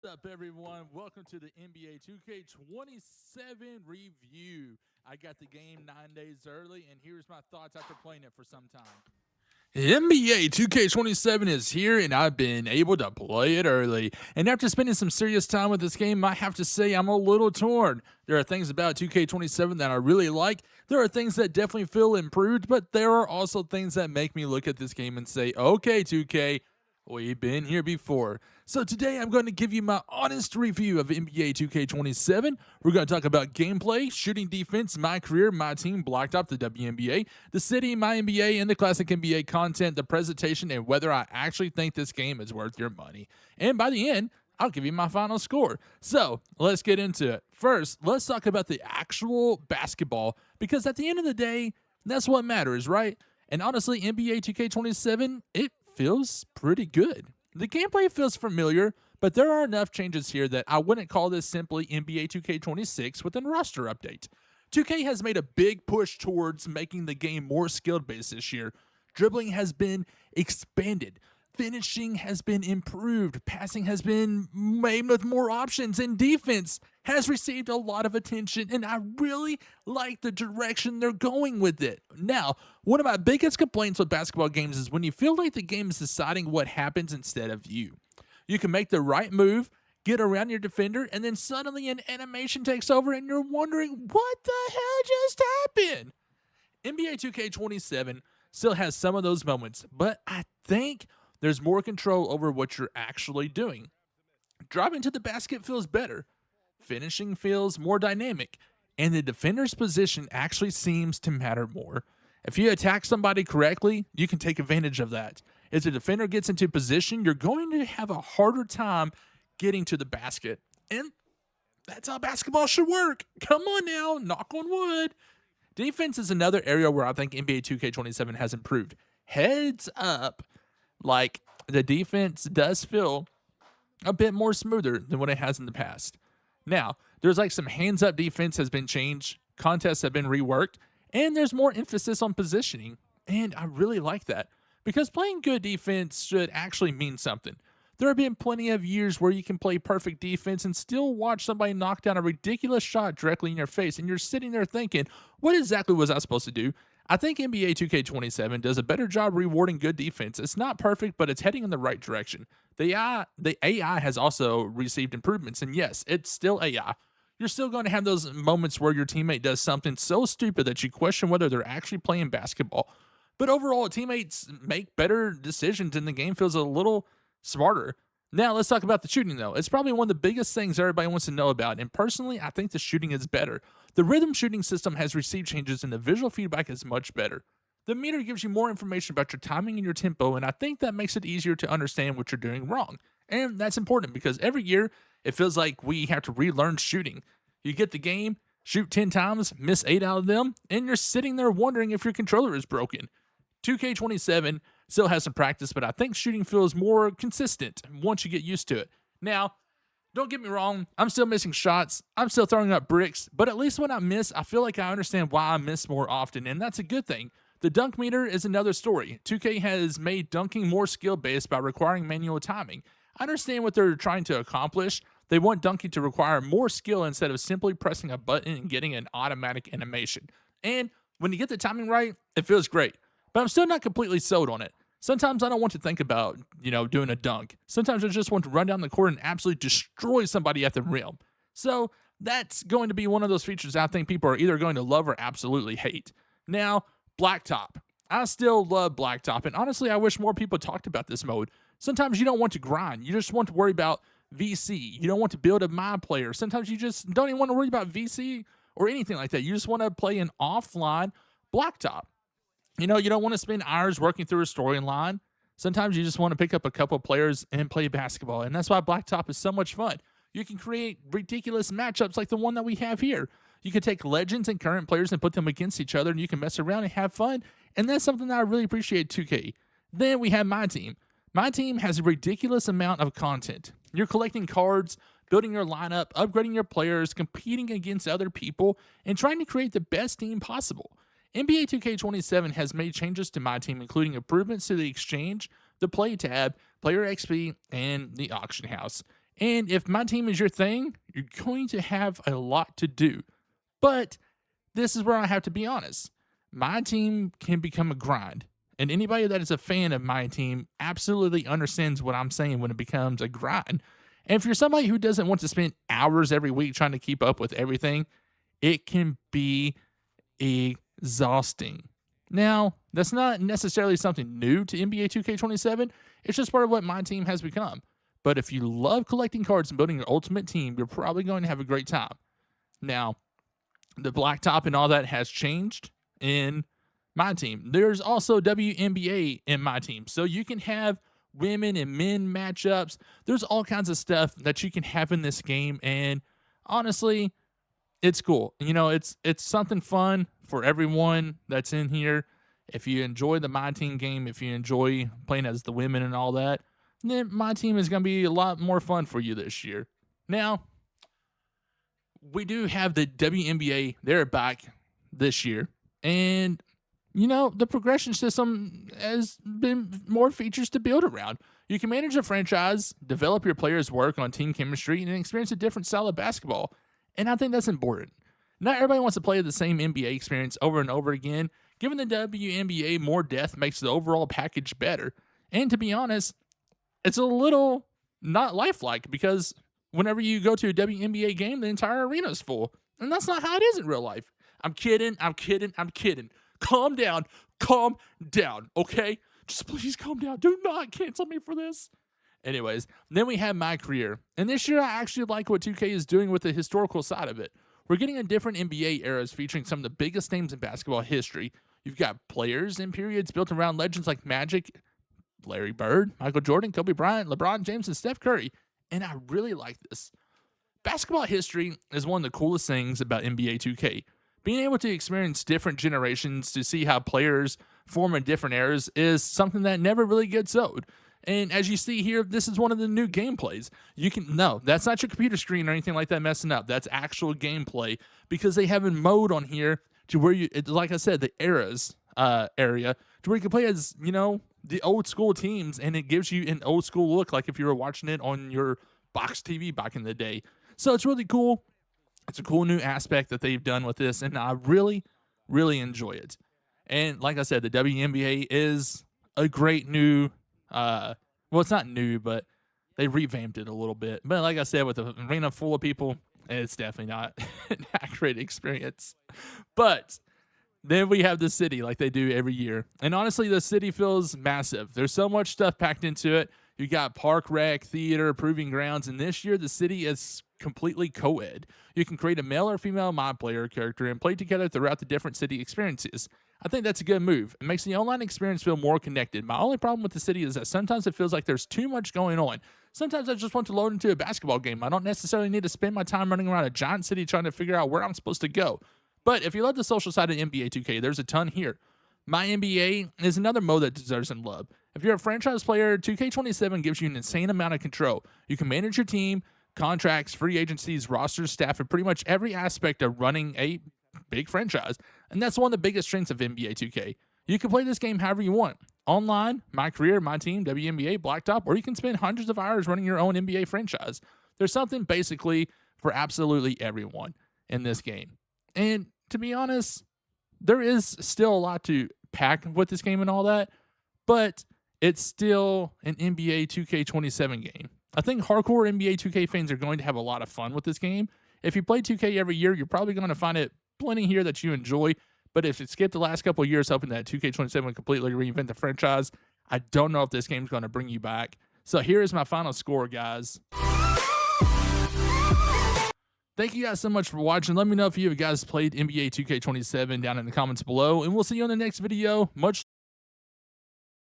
Up, everyone? Welcome to the NBA 2K27 review. I got the game 9 days early, and here's my thoughts after playing it for some time. NBA 2K27 is here, and I've been able to play it early. And after spending some serious time with this game, I have to say I'm a little torn. There are things about 2K27 that I really like. There are things that definitely feel improved, but there are also things that make me look at this game and say, okay, 2K, we've been here before. So today I'm going to give you my honest review of NBA 2K27. We're going to talk about gameplay, shooting defense, my career, my team, Blacktop, the WNBA, the city, MyNBA, and the classic NBA content, the presentation, and whether I actually think this game is worth your money. And by the end, I'll give you my final score. So let's get into it. First, let's talk about the actual basketball, because at the end of the day, that's what matters, right? And honestly, NBA 2K27, it feels pretty good. The gameplay feels familiar, but there are enough changes here that I wouldn't call this simply NBA 2K26 with a roster update. 2K has made a big push towards making the game more skilled based this year. Dribbling has been expanded. Finishing has been improved. Passing has been made with more options. And defense has received a lot of attention. And I really like the direction they're going with it. Now, one of my biggest complaints with basketball games is when you feel like the game is deciding what happens instead of you. You can make the right move, get around your defender, and then suddenly an animation takes over and you're wondering, what the hell just happened? NBA 2K27 still has some of those moments, but I think there's more control over what you're actually doing. Driving to the basket feels better. Finishing feels more dynamic. And the defender's position actually seems to matter more. If you attack somebody correctly, you can take advantage of that. If the defender gets into position, you're going to have a harder time getting to the basket. And that's how basketball should work. Come on now, knock on wood. Defense is another area where I think NBA 2K27 has improved. Heads up. Like, the defense does feel a bit more smoother than what it has in the past. Now, there's like some hands-up defense has been changed, contests have been reworked, and there's more emphasis on positioning. And I really like that, because playing good defense should actually mean something. There have been plenty of years where you can play perfect defense and still watch somebody knock down a ridiculous shot directly in your face, and you're sitting there thinking, what exactly was I supposed to do? I think NBA 2K27 does a better job rewarding good defense. It's not perfect, but it's heading in the right direction. The AI has also received improvements, and yes, it's still AI. You're still going to have those moments where your teammate does something so stupid that you question whether they're actually playing basketball. But overall, teammates make better decisions, and the game feels a little smarter. Now, let's talk about the shooting, though. It's probably one of the biggest things everybody wants to know about, and personally, I think the shooting is better. The rhythm shooting system has received changes, and the visual feedback is much better. The meter gives you more information about your timing and your tempo, and I think that makes it easier to understand what you're doing wrong. And that's important, because every year, it feels like we have to relearn shooting. You get the game, shoot 10 times, miss 8 out of them, and you're sitting there wondering if your controller is broken. 2K27 still has some practice, but I think shooting feels more consistent once you get used to it. Now, don't get me wrong, I'm still missing shots, I'm still throwing up bricks, but at least when I miss, I feel like I understand why I miss more often, and that's a good thing. The dunk meter is another story. 2K has made dunking more skill-based by requiring manual timing. I understand what they're trying to accomplish. They want dunking to require more skill instead of simply pressing a button and getting an automatic animation. And when you get the timing right, it feels great. But I'm still not completely sold on it. Sometimes I don't want to think about, doing a dunk. Sometimes I just want to run down the court and absolutely destroy somebody at the rim. So that's going to be one of those features I think people are either going to love or absolutely hate. Now, Blacktop. I still love Blacktop, and honestly, I wish more people talked about this mode. Sometimes you don't want to grind. You just want to worry about VC. You don't want to build a my player. Sometimes you just don't even want to worry about VC or anything like that. You just want to play an offline Blacktop. You don't want to spend hours working through a storyline. Sometimes you just want to pick up a couple players and play basketball, and that's why Blacktop is so much fun. You can create ridiculous matchups like the one that we have here. You can take legends and current players and put them against each other, and you can mess around and have fun, and that's something that I really appreciate 2K. Then we have MyTEAM. MyTEAM has a ridiculous amount of content. You're collecting cards, building your lineup, upgrading your players, competing against other people, and trying to create the best team possible. NBA 2K27 has made changes to MyTEAM, including improvements to the exchange, the play tab, player XP, and the auction house. And if My Team is your thing, you're going to have a lot to do. But this is where I have to be honest. My Team can become a grind. And anybody that is a fan of My Team absolutely understands what I'm saying when it becomes a grind. And if you're somebody who doesn't want to spend hours every week trying to keep up with everything, it can be exhausting. Now, that's not necessarily something new to NBA 2K27. It's just part of what My Team has become. But if you love collecting cards and building your ultimate team, you're probably going to have a great time. Now, the Blacktop and all that has changed in My Team. There's also WNBA in My Team. So you can have women and men matchups. There's all kinds of stuff that you can have in this game. And honestly, it's cool. You know, it's something fun for everyone that's in here. If you enjoy the My Team game, if you enjoy playing as the women and all that, then My Team is going to be a lot more fun for you this year. Now, we do have the WNBA. They're back this year. And, you know, the progression system has been more features to build around. You can manage a franchise, develop your players' work on team chemistry, and experience a different style of basketball. And I think that's important. Not everybody wants to play the same NBA experience over and over again. Giving the WNBA more depth makes the overall package better. And to be honest, it's a little not lifelike because whenever you go to a WNBA game, the entire arena is full. And that's not how it is in real life. I'm kidding. Calm down, okay? Just please calm down. Do not cancel me for this. Anyways, then we have MyCAREER. And this year, I actually like what 2K is doing with the historical side of it. We're getting a different NBA eras featuring some of the biggest names in basketball history. You've got players and periods built around legends like Magic, Larry Bird, Michael Jordan, Kobe Bryant, LeBron James, and Steph Curry. And I really like this. Basketball history is one of the coolest things about NBA 2K. Being able to experience different generations to see how players form in different eras is something that never really gets old. And as you see here, this is one of the new gameplays. No, that's not your computer screen or anything like that messing up. That's actual gameplay because they have a mode on here to where you, like I said, the eras area to where you can play as, you know, the old school teams, and it gives you an old school look like if you were watching it on your box TV back in the day. So it's really cool. It's a cool new aspect that they've done with this, and I really, really enjoy it. And like I said, the WNBA is a great new, well, it's not new, but they revamped it a little bit. But like I said, with an arena full of people, it's definitely not an accurate experience. But then we have the city like they do every year. And honestly, the city feels massive. There's so much stuff packed into it. You got park, rec, theater, proving grounds. And this year, the city is completely co-ed. You can create a male or female MyPlayer character and play together throughout the different city experiences. I think that's a good move. It makes the online experience feel more connected. My only problem with the city is that sometimes it feels like there's too much going on. Sometimes I just want to load into a basketball game. I don't necessarily need to spend my time running around a giant city trying to figure out where I'm supposed to go. But if you love the social side of NBA 2K, there's a ton here. MyNBA is another mode that deserves some love. If you're a franchise player, 2K27 gives you an insane amount of control. You can manage your team, contracts, free agencies, rosters, staff, and pretty much every aspect of running a big franchise. And that's one of the biggest strengths of NBA 2K. You can play this game however you want. Online, MyCAREER, MyTEAM, WNBA, Blacktop, or you can spend hundreds of hours running your own NBA franchise. There's something basically for absolutely everyone in this game. And to be honest, there is still a lot to pack with this game and all that, but it's still an NBA 2K27 game. I think hardcore NBA 2K fans are going to have a lot of fun with this game. If you play 2K every year, you're probably going to find it plenty here that you enjoy. But if it skipped the last couple of years hoping that 2K27 completely reinvent the franchise, I don't know if this game's going to bring you back. So here is my final score, guys. Thank you guys so much for watching. Let me know if you guys played NBA 2K27 down in the comments below. And we'll see you on the next video. Much